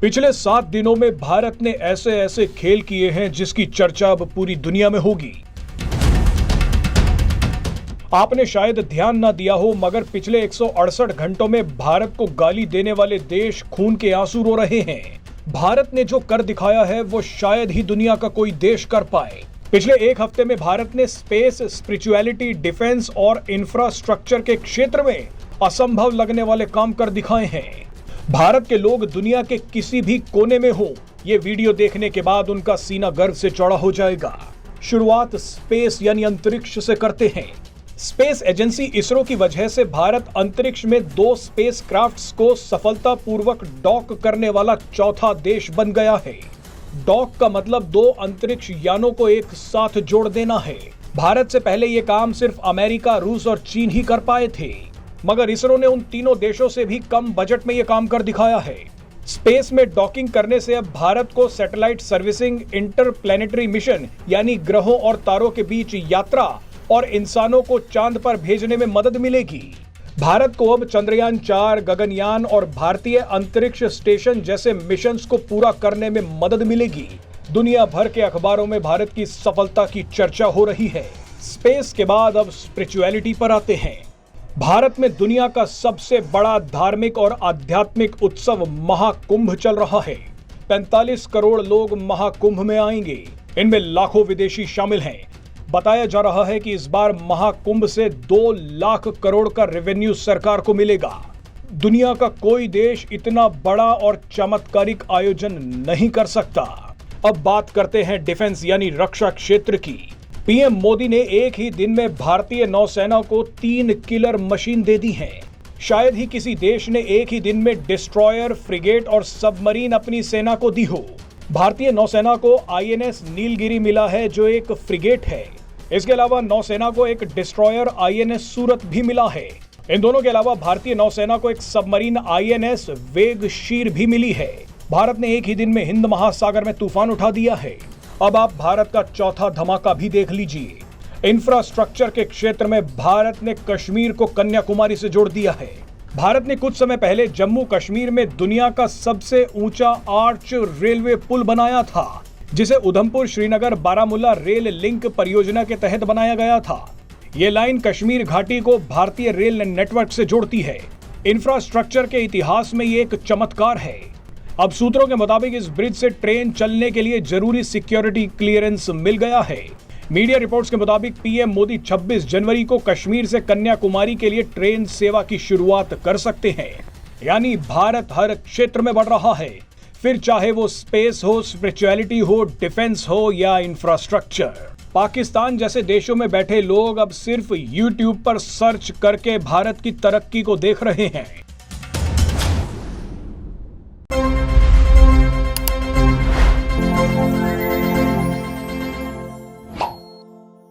पिछले 7 दिनों में भारत ने ऐसे ऐसे खेल किए हैं जिसकी चर्चा अब पूरी दुनिया में होगी। आपने शायद ध्यान ना दिया हो, मगर पिछले 168 घंटों में भारत को गाली देने वाले देश खून के आंसू रो रहे हैं। भारत ने जो कर दिखाया है वो शायद ही दुनिया का कोई देश कर पाए। पिछले एक हफ्ते में भारत ने स्पेस, स्पिरिचुअलिटी, डिफेंस और इंफ्रास्ट्रक्चर के क्षेत्र में असंभव लगने वाले काम कर दिखाए हैं। भारत के लोग दुनिया के किसी भी कोने में हो, ये वीडियो देखने के बाद उनका सीना गर्व से चौड़ा हो जाएगा। शुरुआत स्पेस यानी अंतरिक्ष से करते हैं। स्पेस एजेंसी इसरो की वजह से भारत अंतरिक्ष में 2 स्पेस क्राफ्ट्स को सफलतापूर्वक डॉक करने वाला चौथा देश बन गया है। डॉक का मतलब 2 अंतरिक्ष यानों को एक साथ जोड़ देना है। भारत से पहले ये काम सिर्फ अमेरिका, रूस और चीन ही कर पाए थे, मगर इसरो ने उन तीनों देशों से भी कम बजट में यह काम कर दिखाया है। स्पेस में डॉकिंग करने से अब भारत को सैटेलाइट सर्विसिंग, इंटरप्लैनेटरी मिशन यानी ग्रहों और तारों के बीच यात्रा और इंसानों को चांद पर भेजने में मदद मिलेगी। भारत को अब चंद्रयान 4, गगनयान और भारतीय अंतरिक्ष स्टेशन जैसे मिशंस को पूरा करने में मदद मिलेगी। दुनिया भर के अखबारों में भारत की सफलता की चर्चा हो रही है। स्पेस के बाद अब स्पिरिचुअलिटी पर आते हैं। भारत में दुनिया का सबसे बड़ा धार्मिक और आध्यात्मिक उत्सव महाकुंभ चल रहा है। 45 करोड़ लोग महाकुंभ में आएंगे। इनमें लाखों विदेशी शामिल हैं। बताया जा रहा है कि इस बार महाकुंभ से 2 लाख करोड़ का रेवेन्यू सरकार को मिलेगा। दुनिया का कोई देश इतना बड़ा और चमत्कारिक आयोजन नहीं कर सकता। अब बात करते हैं डिफेंस यानी रक्षा क्षेत्र की। पीएम मोदी ने एक ही दिन में भारतीय नौसेना को 3 किलर मशीन दे दी हैं। शायद ही किसी देश ने एक ही दिन में डिस्ट्रॉयर, फ्रिगेट और सबमरीन अपनी सेना को दी हो। भारतीय नौसेना को आईएनएस नीलगिरी मिला है जो एक फ्रिगेट है। इसके अलावा नौसेना को एक डिस्ट्रॉयर आईएनएस सूरत भी मिला है। इन दोनों के अलावा भारतीय नौसेना को एक सबमरीन आईएनएस वेगशीर भी मिली है। भारत ने एक ही दिन में हिंद महासागर में तूफान उठा दिया है। अब आप भारत का चौथा धमाका भी देख लीजिए। इंफ्रास्ट्रक्चर के क्षेत्र में भारत ने कश्मीर को कन्याकुमारी से जोड़ दिया है। भारत ने कुछ समय पहले जम्मू कश्मीर में दुनिया का सबसे ऊंचा आर्च रेलवे पुल बनाया था, जिसे उधमपुर श्रीनगर बारामूला रेल लिंक परियोजना के तहत बनाया गया था। ये लाइन कश्मीर घाटी को भारतीय रेल नेटवर्क से जोड़ती है। इंफ्रास्ट्रक्चर के इतिहास में ये एक चमत्कार है। अब सूत्रों के मुताबिक इस ब्रिज से ट्रेन चलने के लिए जरूरी सिक्योरिटी क्लियरेंस मिल गया है। मीडिया रिपोर्ट्स के मुताबिक पीएम मोदी 26 जनवरी को कश्मीर से कन्याकुमारी के लिए ट्रेन सेवा की शुरुआत कर सकते हैं। यानी भारत हर क्षेत्र में बढ़ रहा है, फिर चाहे वो स्पेस हो, स्पिरिचुअलिटी हो, डिफेंस हो या इंफ्रास्ट्रक्चर। पाकिस्तान जैसे देशों में बैठे लोग अब सिर्फ यूट्यूब पर सर्च करके भारत की तरक्की को देख रहे हैं।